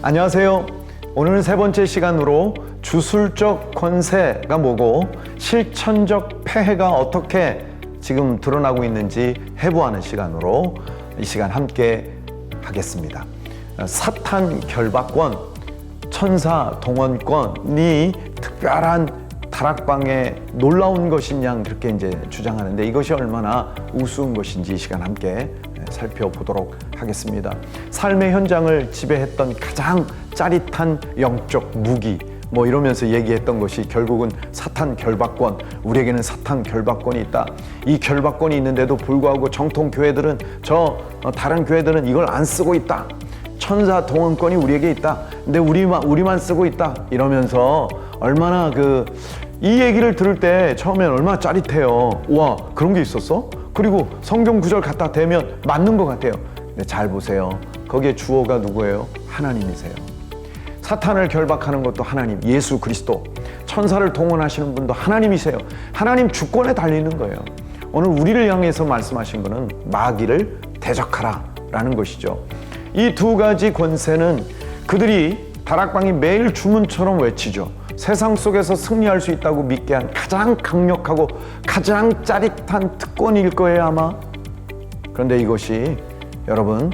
안녕하세요. 오늘은 세 번째 시간으로 주술적 권세가 뭐고 실천적 폐해가 어떻게 지금 드러나고 있는지 해부하는 시간으로 이 시간 함께 하겠습니다. 사탄 결박권, 천사 동원권이 특별한 다락방에 놀라운 것이냐 그렇게 이제 주장하는데 이것이 얼마나 우스운 것인지 이 시간 함께 살펴보도록 하겠습니다. 삶의 현장을 지배했던 가장 짜릿한 영적 무기 이러면서 얘기했던 것이 결국은 사탄 결박권, 우리에게는 사탄 결박권이 있다. 이 결박권이 있는데도 불구하고 정통 교회들은 다른 교회들은 이걸 안 쓰고 있다. 천사 동원권이 우리에게 있다. 근데 우리만 쓰고 있다. 이러면서 얼마나 이 얘기를 들을 때 처음엔 얼마나 짜릿해요. 와, 그런 게 있었어? 그리고 성경 구절 갖다 대면 맞는 것 같아요. 근데 잘 보세요. 거기에 주어가 누구예요? 하나님이세요. 사탄을 결박하는 것도 하나님, 예수 그리스도. 천사를 동원하시는 분도 하나님이세요. 하나님 주권에 달리는 거예요. 오늘 우리를 향해서 말씀하신 거는 마귀를 대적하라 라는 것이죠. 이 두 가지 권세는 그들이 다락방이 매일 주문처럼 외치죠. 세상 속에서 승리할 수 있다고 믿게 한 가장 강력하고 가장 짜릿한 특권일 거예요, 아마. 그런데 이것이 여러분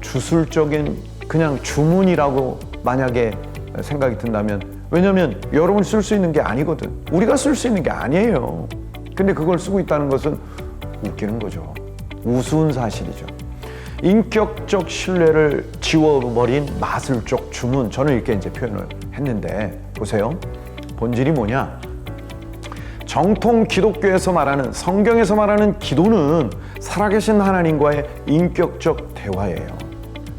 주술적인 그냥 주문이라고 만약에 생각이 든다면, 왜냐하면 여러분이 쓸 수 있는 게 아니거든. 우리가 쓸 수 있는 게 아니에요. 근데 그걸 쓰고 있다는 것은 웃기는 거죠. 우스운 사실이죠. 인격적 신뢰를 지워버린 마술적 주문, 저는 이렇게 이제 표현을 했는데 보세요. 본질이 뭐냐? 정통 기독교에서 말하는, 성경에서 말하는 기도는 살아계신 하나님과의 인격적 대화예요.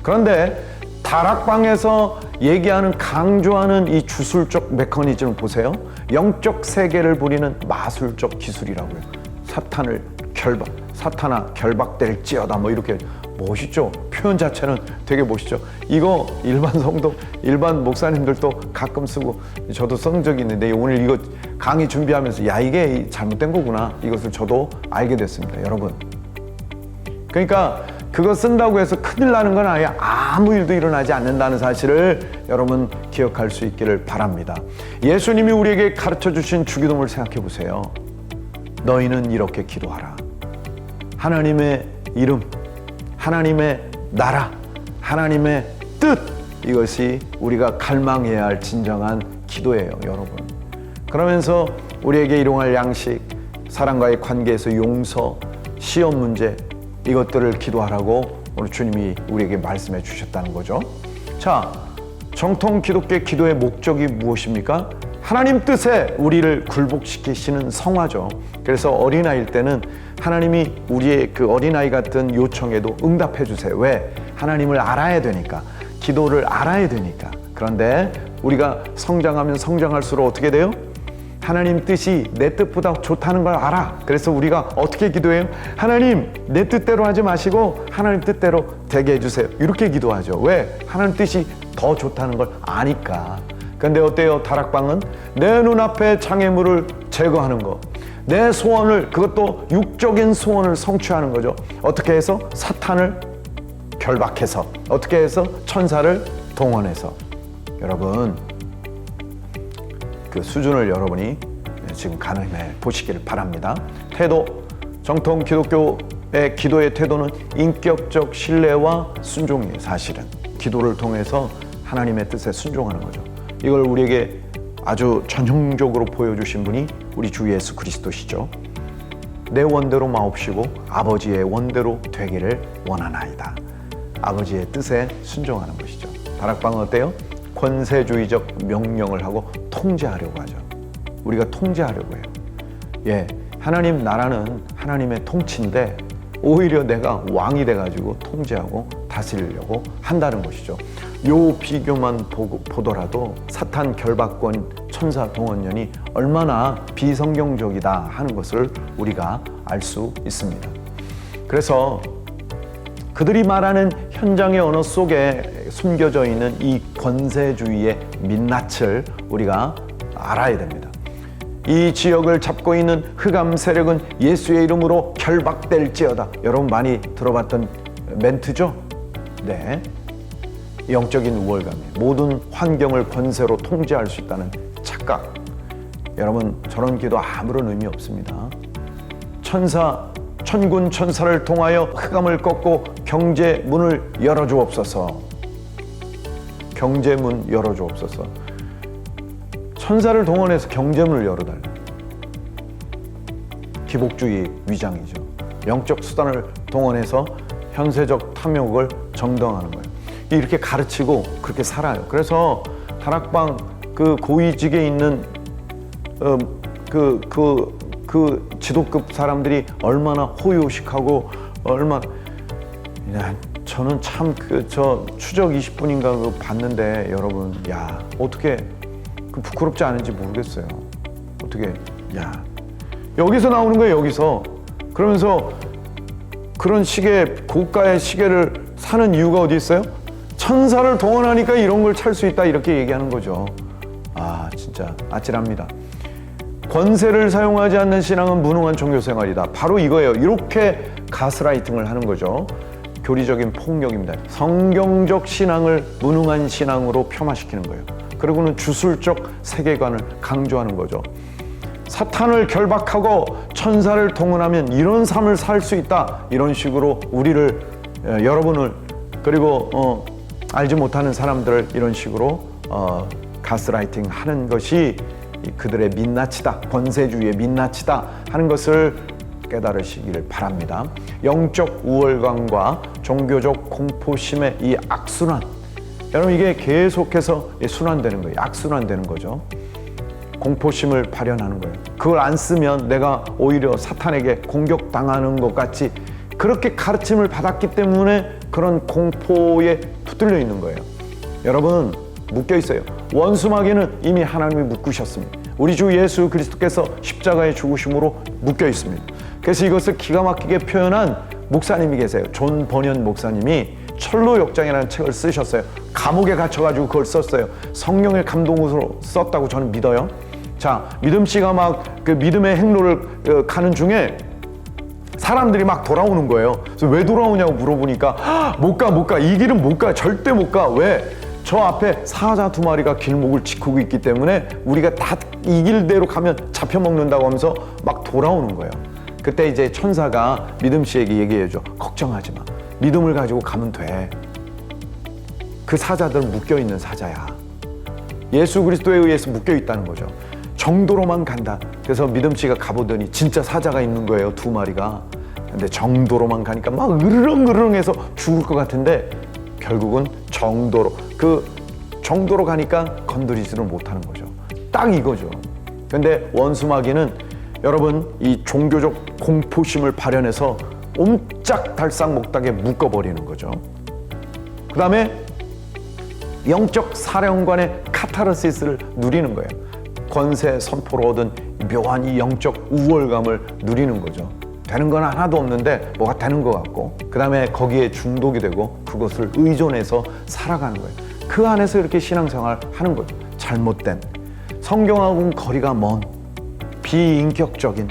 그런데 다락방에서 얘기하는, 강조하는 이 주술적 메커니즘을 보세요. 영적 세계를 부리는 마술적 기술이라고요. 사탄아 결박될지어다 이렇게 멋있죠. 표현 자체는 되게 멋있죠. 이거 일반 성도, 일반 목사님들도 가끔 쓰고 저도 쓴 적이 있는데 오늘 이거 강의 준비하면서 야, 이게 잘못된 거구나, 이것을 저도 알게 됐습니다. 여러분, 그러니까 그거 쓴다고 해서 큰일 나는 건 아니야. 아무 일도 일어나지 않는다는 사실을 여러분 기억할 수 있기를 바랍니다. 예수님이 우리에게 가르쳐 주신 주기도문을 생각해 보세요. 너희는 이렇게 기도하라. 하나님의 이름, 하나님의 나라, 하나님의 뜻, 이것이 우리가 갈망해야 할 진정한 기도예요, 여러분. 그러면서 우리에게 일용할 양식, 사람과의 관계에서 용서, 시험 문제, 이것들을 기도하라고 오늘 주님이 우리에게 말씀해 주셨다는 거죠. 자, 정통 기독교의 기도의 목적이 무엇입니까? 하나님 뜻에 우리를 굴복시키시는 성화죠. 그래서 어린아이일 때는 하나님이 우리의 그 어린아이 같은 요청에도 응답해 주세요. 왜? 하나님을 알아야 되니까, 기도를 알아야 되니까. 그런데 우리가 성장하면 성장할수록 어떻게 돼요? 하나님 뜻이 내 뜻보다 좋다는 걸 알아. 그래서 우리가 어떻게 기도해요? 하나님, 내 뜻대로 하지 마시고 하나님 뜻대로 되게 해주세요. 이렇게 기도하죠. 왜? 하나님 뜻이 더 좋다는 걸 아니까. 근데 어때요? 다락방은 내 눈앞에 장애물을 제거하는 거, 내 소원을, 그것도 육적인 소원을 성취하는 거죠. 어떻게 해서? 사탄을 결박해서. 어떻게 해서? 천사를 동원해서. 여러분, 그 수준을 여러분이 지금 가늠해 보시기를 바랍니다. 태도, 정통 기독교의 기도의 태도는 인격적 신뢰와 순종이에요. 사실은 기도를 통해서 하나님의 뜻에 순종하는 거죠. 이걸 우리에게 아주 전형적으로 보여주신 분이 우리 주 예수 그리스도시죠. 내 원대로 마옵시고 아버지의 원대로 되기를 원하나이다. 아버지의 뜻에 순종하는 것이죠. 다락방은 어때요? 권세주의적 명령을 하고 통제하려고 하죠. 우리가 통제하려고 해요. 예, 하나님 나라는 하나님의 통치인데 오히려 내가 왕이 돼가지고 통제하고 다스리려고 한다는 것이죠. 요 비교만 보더라도 사탄 결박권, 천사 동원연이 얼마나 비성경적이다 하는 것을 우리가 알 수 있습니다. 그래서 그들이 말하는 현장의 언어 속에 숨겨져 있는 이 권세주의의 민낯을 우리가 알아야 됩니다. 이 지역을 잡고 있는 흑암 세력은 예수의 이름으로 결박될지어다. 여러분 많이 들어봤던 멘트죠? 네. 영적인 우월감이에요. 모든 환경을 권세로 통제할 수 있다는 착각. 여러분, 저런 기도 아무런 의미 없습니다. 천군 천사를 통하여 흑암을 꺾고 경제 문을 열어주옵소서. 경제문 열어주옵소서. 천사를 동원해서 경제문을 열어달라. 기복주의 위장이죠. 영적 수단을 동원해서 현세적 탐욕을 정당하는 거예요. 이렇게 가르치고 그렇게 살아요. 그래서 다락방 그 고위직에 있는 그 지도급 사람들이 얼마나 호요식하고 저는 참 저 추적 20분인가 그거 봤는데 여러분, 야, 어떻게 그 부끄럽지 않은지 모르겠어요. 어떻게, 야, 여기서 나오는 거예요. 여기서. 그러면서 그런 고가의 시계를 사는 이유가 어디 있어요? 천사를 동원하니까 이런 걸 찰 수 있다, 이렇게 얘기하는 거죠. 아, 진짜 아찔합니다. 권세를 사용하지 않는 신앙은 무능한 종교생활이다. 바로 이거예요. 이렇게 가스라이팅을 하는 거죠. 교리적인 폭력입니다. 성경적 신앙을 무능한 신앙으로 폄하시키는 거예요. 그리고는 주술적 세계관을 강조하는 거죠. 사탄을 결박하고 천사를 동원하면 이런 삶을 살 수 있다, 이런 식으로 우리를, 여러분을, 그리고 알지 못하는 사람들을 이런 식으로 가스라이팅 하는 것이 그들의 민낯이다, 권세주의의 민낯이다 하는 것을 깨달으시기를 바랍니다. 영적 우월감과 종교적 공포심의 이 악순환, 여러분, 이게 계속해서 순환되는 거예요. 악순환되는 거죠. 공포심을 발현하는 거예요. 그걸 안 쓰면 내가 오히려 사탄에게 공격당하는 것 같이, 그렇게 가르침을 받았기 때문에 그런 공포에 붙들려 있는 거예요. 여러분, 묶여 있어요. 원수마귀는 이미 하나님이 묶으셨습니다. 우리 주 예수 그리스도께서 십자가의 죽으심으로 묶여 있습니다. 그래서 이것을 기가 막히게 표현한 목사님이 계세요. 존 버년 목사님이 철로역장이라는 책을 쓰셨어요. 감옥에 갇혀가지고 그걸 썼어요. 성령의 감동으로 썼다고 저는 믿어요. 자, 믿음 씨가 막 그 믿음의 행로를 가는 중에 사람들이 막 돌아오는 거예요. 그래서 왜 돌아오냐고 물어보니까 못 가, 이 길은 못 가, 절대 못 가. 왜? 저 앞에 사자 2마리가 길목을 지키고 있기 때문에 우리가 다 이 길대로 가면 잡혀먹는다고 하면서 막 돌아오는 거예요. 그때 이제 천사가 믿음 씨에게 얘기해줘. 걱정하지 마. 믿음을 가지고 가면 돼. 그 사자들은 묶여있는 사자야. 예수 그리스도에 의해서 묶여있다는 거죠. 정도로만 간다. 그래서 믿음 씨가 가보더니 진짜 사자가 있는 거예요. 2마리가. 근데 정도로만 가니까 막 으르렁으르렁해서 죽을 것 같은데 결국은 정도로 가니까 건드리지를 못하는 거죠. 딱 이거죠. 근데 원수마귀는 여러분, 이 종교적 공포심을 발현해서 옴짝달싹 못하게 묶어버리는 거죠. 그 다음에 영적 사령관의 카타르시스를 누리는 거예요. 권세 선포로 얻은 묘한 이 영적 우월감을 누리는 거죠. 되는 건 하나도 없는데 뭐가 되는 것 같고, 그 다음에 거기에 중독이 되고 그것을 의존해서 살아가는 거예요. 그 안에서 이렇게 신앙생활 하는 거죠. 잘못된, 성경하고는 거리가 먼, 비인격적인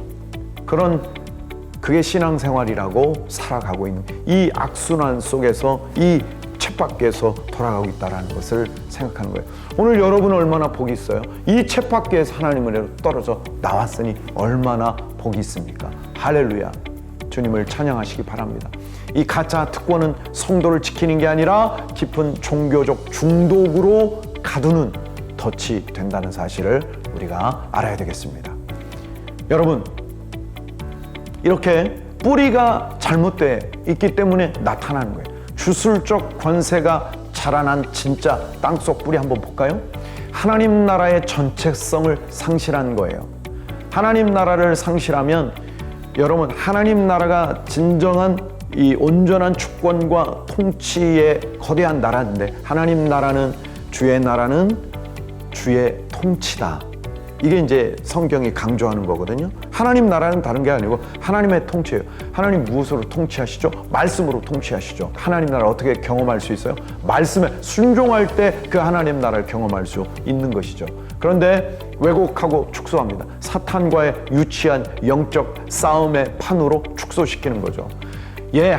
그게 신앙생활이라고 살아가고 있는 이 악순환 속에서, 이 쳇바퀴에서 돌아가고 있다는 것을 생각하는 거예요. 오늘 여러분은 얼마나 복이 있어요? 이 쳇바퀴에서 하나님을 떨어져 나왔으니 얼마나 복이 있습니까? 할렐루야. 주님을 찬양하시기 바랍니다. 이 가짜 특권은 성도를 지키는 게 아니라 깊은 종교적 중독으로 가두는 덫이 된다는 사실을 우리가 알아야 되겠습니다. 여러분, 이렇게 뿌리가 잘못되어 있기 때문에 나타나는 거예요. 주술적 권세가 자라난 진짜 땅속 뿌리 한번 볼까요? 하나님 나라의 전체성을 상실한 거예요. 하나님 나라를 상실하면 여러분, 하나님 나라가 진정한 이 온전한 주권과 통치의 거대한 나라인데, 하나님 나라는 주의 통치다. 이게 이제 성경이 강조하는 거거든요. 하나님 나라는 다른 게 아니고 하나님의 통치예요. 하나님 무엇으로 통치하시죠? 말씀으로 통치하시죠. 하나님 나라 어떻게 경험할 수 있어요? 말씀에 순종할 때 그 하나님 나라를 경험할 수 있는 것이죠. 그런데 왜곡하고 축소합니다. 사탄과의 유치한 영적 싸움의 판으로 축소시키는 거죠.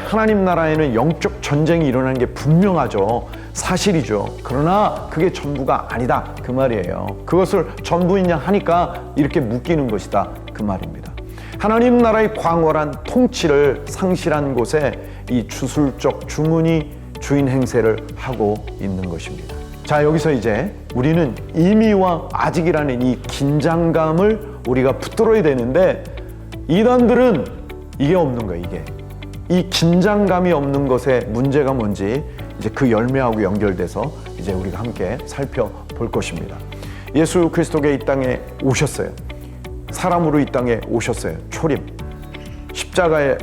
하나님 나라에는 영적 전쟁이 일어나는 게 분명하죠. 사실이죠. 그러나 그게 전부가 아니다 그 말이에요. 그것을 전부인 양 하니까 이렇게 묶이는 것이다 그 말입니다. 하나님 나라의 광활한 통치를 상실한 곳에 이 주술적 주문이 주인 행세를 하고 있는 것입니다. 자, 여기서 이제 우리는 이미와 아직이라는 이 긴장감을 우리가 붙들어야 되는데, 이단들은 이게 없는 거예요. 이 긴장감이 없는 것의 문제가 뭔지 이제 그 열매하고 연결돼서 이제 우리가 함께 살펴볼 것입니다. 예수 그리스도가 이 땅에 오셨어요. 사람으로 이 땅에 오셨어요. 초림, 십자가에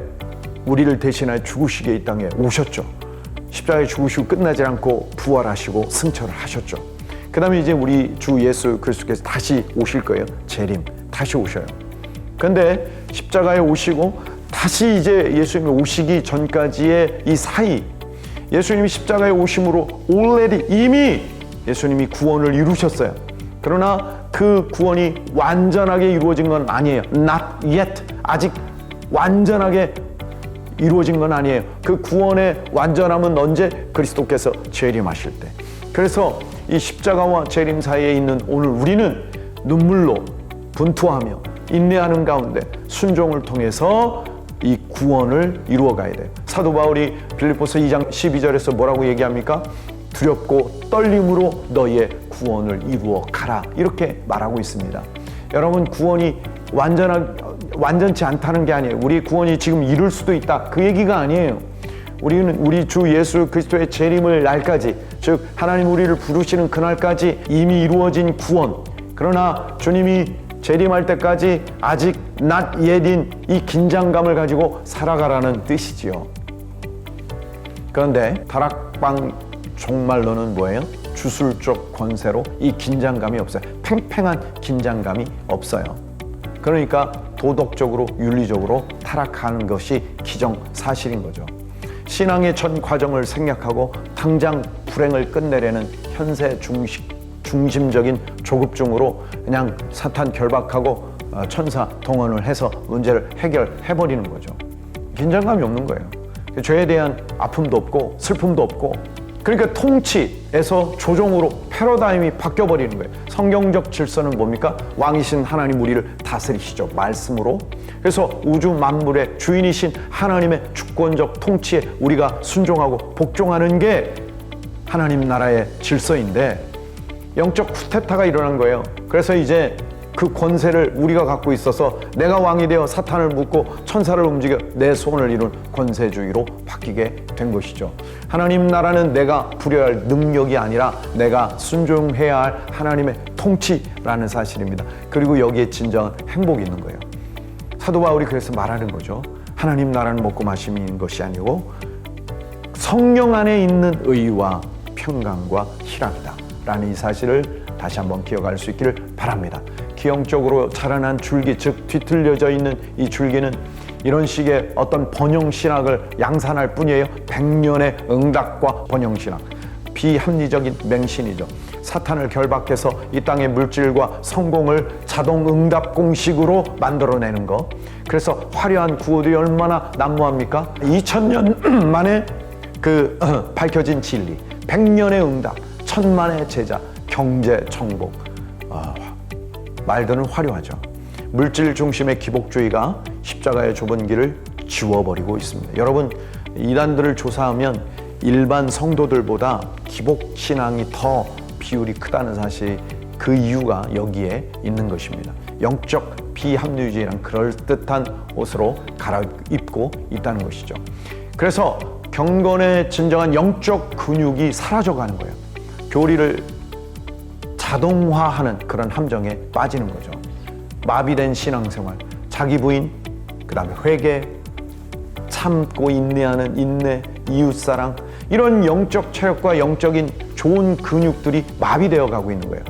우리를 대신하여 죽으시게 이 땅에 오셨죠. 십자가에 죽으시고 끝나지 않고 부활하시고 승천을 하셨죠. 그 다음에 이제 우리 주 예수 그리스도께서 다시 오실 거예요. 재림, 다시 오셔요. 그런데 십자가에 오시고 다시 이제 예수님이 오시기 전까지의 이 사이, 예수님이 십자가에 오심으로 already 이미 예수님이 구원을 이루셨어요. 그러나 그 구원이 완전하게 이루어진 건 아니에요. Not yet. 아직 완전하게 이루어진 건 아니에요. 그 구원의 완전함은 언제? 그리스도께서 재림하실 때. 그래서 이 십자가와 재림 사이에 있는 오늘 우리는 눈물로 분투하며 인내하는 가운데 순종을 통해서 이 구원을 이루어가야 돼요. 사도 바울이 빌립보서 2장 12절에서 뭐라고 얘기합니까? 두렵고 떨림으로 너희의 구원을 이루어 가라, 이렇게 말하고 있습니다. 여러분, 구원이 완전치 않다는 게 아니에요. 우리 구원이 지금 이룰 수도 있다, 그 얘기가 아니에요. 우리는 우리 주 예수 그리스도의 재림을 날까지, 즉 하나님 우리를 부르시는 그날까지 이미 이루어진 구원, 그러나 주님이 재림할 때까지 아직 not yet인 이 긴장감을 가지고 살아가라는 뜻이지요. 그런데 다락방 종말로는 뭐예요? 주술적 권세로 이 긴장감이 없어요. 팽팽한 긴장감이 없어요. 그러니까 도덕적으로 윤리적으로 타락하는 것이 기정사실인 거죠. 신앙의 전 과정을 생략하고 당장 불행을 끝내려는 현세 중심적인 조급증으로 그냥 사탄 결박하고 천사 동원을 해서 문제를 해결해버리는 거죠. 긴장감이 없는 거예요. 죄에 대한 아픔도 없고 슬픔도 없고, 그러니까 통치에서 조종으로 패러다임이 바뀌어버리는 거예요. 성경적 질서는 뭡니까? 왕이신 하나님 우리를 다스리시죠. 말씀으로. 그래서 우주 만물의 주인이신 하나님의 주권적 통치에 우리가 순종하고 복종하는 게 하나님 나라의 질서인데, 영적 쿠데타가 일어난 거예요. 그래서 이제 그 권세를 우리가 갖고 있어서 내가 왕이 되어 사탄을 묶고 천사를 움직여 내 소원을 이룬 권세주의로 바뀌게 된 것이죠. 하나님 나라는 내가 부려야 할 능력이 아니라 내가 순종해야 할 하나님의 통치라는 사실입니다. 그리고 여기에 진정한 행복이 있는 거예요. 사도 바울이 그래서 말하는 거죠. 하나님 나라는 먹고 마심이 있는 것이 아니고 성령 안에 있는 의와 평강과 희락이다 라는 이 사실을 다시 한번 기억할 수 있기를 바랍니다. 기형적으로 자라난 줄기, 즉 뒤틀려져 있는 이 줄기는 이런 식의 어떤 번영신학을 양산할 뿐이에요. 백년의 응답과 번영신학, 비합리적인 맹신이죠. 사탄을 결박해서 이 땅의 물질과 성공을 자동 응답 공식으로 만들어내는 것. 그래서 화려한 구호들이 얼마나 난무합니까? 2000년 만에 밝혀진 진리, 100년의 응답, 1000만의 제자, 경제 정복. 말들은 화려하죠. 물질 중심의 기복주의가 십자가의 좁은 길을 지워버리고 있습니다. 여러분, 이단들을 조사하면 일반 성도들보다 기복신앙이 더 비율이 크다는 사실, 그 이유가 여기에 있는 것입니다. 영적 비합리주의란 그럴듯한 옷으로 갈아입고 있다는 것이죠. 그래서 경건의 진정한 영적 근육이 사라져가는 거예요. 교리를 자동화하는 그런 함정에 빠지는 거죠. 마비된 신앙생활, 자기 부인, 그 다음에 회개, 참고 인내하는 인내, 이웃사랑, 이런 영적 체력과 영적인 좋은 근육들이 마비되어 가고 있는 거예요.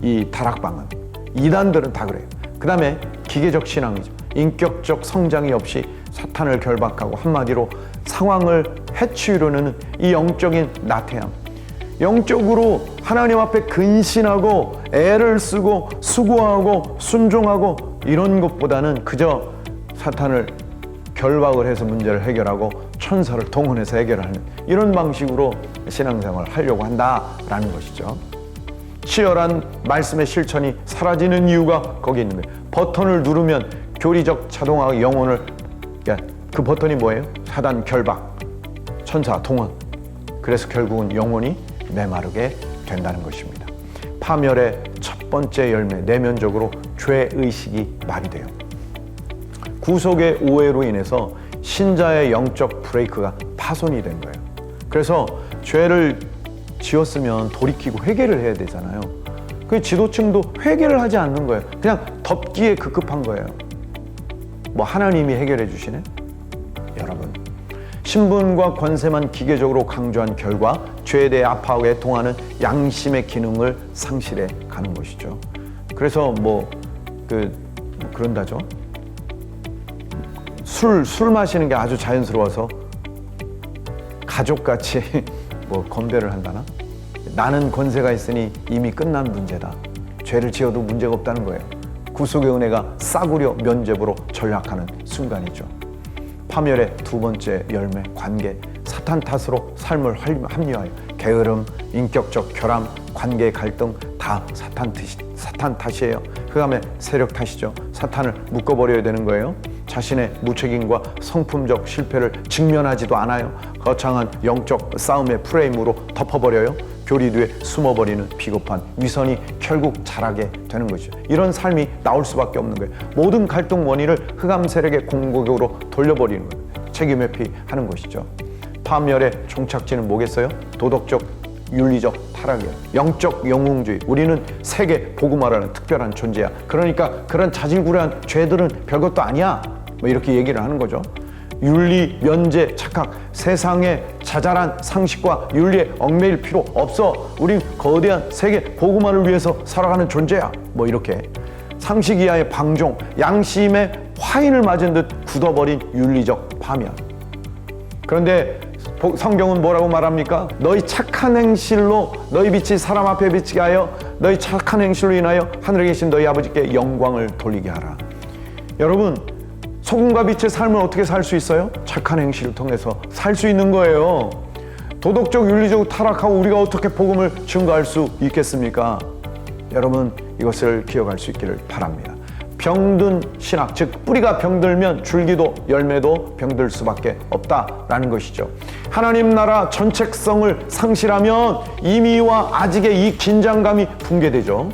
이 다락방은. 이단들은 다 그래요. 그 다음에 기계적 신앙이죠. 인격적 성장이 없이 사탄을 결박하고 한마디로 상황을 해치우려는 이 영적인 나태함. 영적으로 하나님 앞에 근신하고 애를 쓰고 수고하고 순종하고 이런 것보다는 그저 사탄을 결박을 해서 문제를 해결하고 천사를 동원해서 해결하는 이런 방식으로 신앙생활을 하려고 한다라는 것이죠. 치열한 말씀의 실천이 사라지는 이유가 거기 있는 거예요. 버튼을 누르면 교리적 자동화가 영혼을, 그 버튼이 뭐예요? 사단 결박, 천사 동원. 그래서 결국은 영혼이 메마르게 된다는 것입니다. 파멸의 첫 번째 열매, 내면적으로 죄의식이 마비돼요. 구속의 오해로 인해서 신자의 영적 브레이크가 파손이 된 거예요. 그래서 죄를 지었으면 돌이키고 회개를 해야 되잖아요. 그 지도층도 회개를 하지 않는 거예요. 그냥 덮기에 급급한 거예요. 뭐 하나님이 해결해 주시네? 여러분, 신분과 권세만 기계적으로 강조한 결과 죄에 대해 아파하고 애통하는 양심의 기능을 상실해 가는 것이죠. 그래서 그런다죠. 술 마시는 게 아주 자연스러워서 가족같이 건배를 한다나? 나는 권세가 있으니 이미 끝난 문제다. 죄를 지어도 문제가 없다는 거예요. 구속의 은혜가 싸구려 면죄부로 전락하는 순간이죠. 파멸의 두 번째 열매, 관계. 사탄 탓으로 삶을 합리화해요. 게으름, 인격적 결함, 관계 갈등 다 사탄 탓이에요. 그 다음에 세력 탓이죠. 사탄을 묶어버려야 되는 거예요. 자신의 무책임과 성품적 실패를 직면하지도 않아요. 거창한 영적 싸움의 프레임으로 덮어버려요. 교리 뒤에 숨어버리는 비겁한 위선이 결국 자라게 되는 것이죠. 이런 삶이 나올 수밖에 없는 거예요. 모든 갈등 원인을 흑암 세력의 공격으로 돌려버리는 거예요. 책임 회피하는 것이죠. 파멸의 종착지는 뭐겠어요? 도덕적, 윤리적 타락이에요. 영적 영웅주의. 우리는 세계 복음화라는 특별한 존재야. 그러니까 그런 자질구레한 죄들은 별것도 아니야. 이렇게 얘기를 하는 거죠. 윤리, 면제, 착각, 세상의 자잘한 상식과 윤리에 얽매일 필요 없어. 우린 거대한 세계 복음화를 위해서 살아가는 존재야. 이렇게 상식 이하의 방종, 양심의 화인을 맞은 듯 굳어버린 윤리적 파멸. 그런데 성경은 뭐라고 말합니까? 너희 착한 행실로 너희 빛이 사람 앞에 비치게 하여 너희 착한 행실로 인하여 하늘에 계신 너희 아버지께 영광을 돌리게 하라. 여러분, 소금과 빛의 삶을 어떻게 살 수 있어요? 착한 행실을 통해서 살 수 있는 거예요. 도덕적, 윤리적 타락하고 우리가 어떻게 복음을 증거할 수 있겠습니까? 여러분, 이것을 기억할 수 있기를 바랍니다. 병든 신학, 즉 뿌리가 병들면 줄기도 열매도 병들 수밖에 없다라는 것이죠. 하나님 나라 전책성을 상실하면 임의와 아직의 이 긴장감이 붕괴되죠.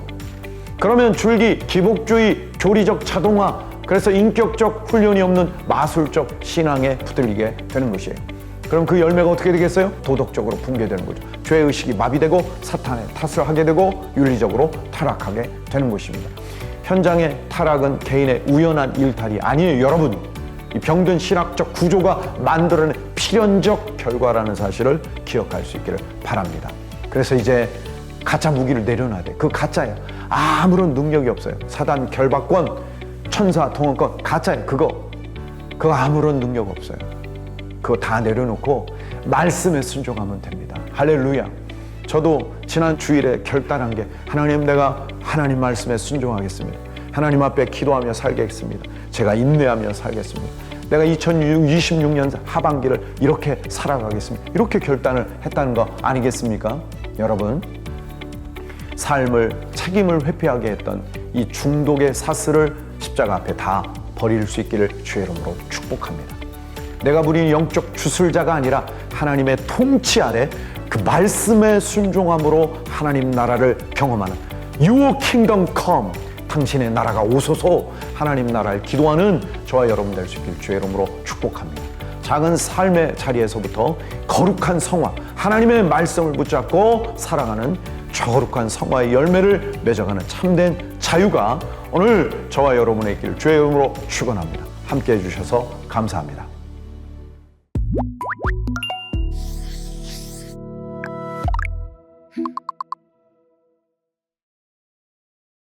그러면 줄기, 기복주의, 교리적 자동화, 그래서 인격적 훈련이 없는 마술적 신앙에 붙들리게 되는 것이에요. 그럼 그 열매가 어떻게 되겠어요? 도덕적으로 붕괴되는 거죠. 죄의식이 마비되고 사탄의 탓을 하게 되고 윤리적으로 타락하게 되는 것입니다. 현장의 타락은 개인의 우연한 일탈이 아니에요. 여러분, 이 병든 신학적 구조가 만들어낸 필연적 결과라는 사실을 기억할 수 있기를 바랍니다. 그래서 이제 가짜 무기를 내려놔야 돼. 그 가짜예요. 아무런 능력이 없어요. 사단 결박권, 천사 동원권 가짜예요. 그거 아무런 능력 없어요. 그거 다 내려놓고 말씀에 순종하면 됩니다. 할렐루야. 저도 지난 주일에 결단한 게 하나님, 내가 하나님 말씀에 순종하겠습니다. 하나님 앞에 기도하며 살겠습니다. 제가 인내하며 살겠습니다. 내가 2026년 하반기를 이렇게 살아가겠습니다. 이렇게 결단을 했다는 거 아니겠습니까? 여러분, 삶을, 책임을 회피하게 했던 이 중독의 사슬을 십자가 앞에 다 버릴 수 있기를 주의 이름으로 축복합니다. 내가 부린 영적 주술자가 아니라 하나님의 통치 아래 그 말씀에 순종함으로 하나님 나라를 경험하는 Your kingdom come, 당신의 나라가 오소서, 하나님 나라를 기도하는 저와 여러분 될 수 있기를 주의 이름으로 축복합니다. 작은 삶의 자리에서부터 거룩한 성화, 하나님의 말씀을 붙잡고 살아가는 거룩한 성화의 열매를 맺어가는 참된 자유가 오늘 저와 여러분의 길 주의 이름으로 축원합니다. 함께해 주셔서 감사합니다.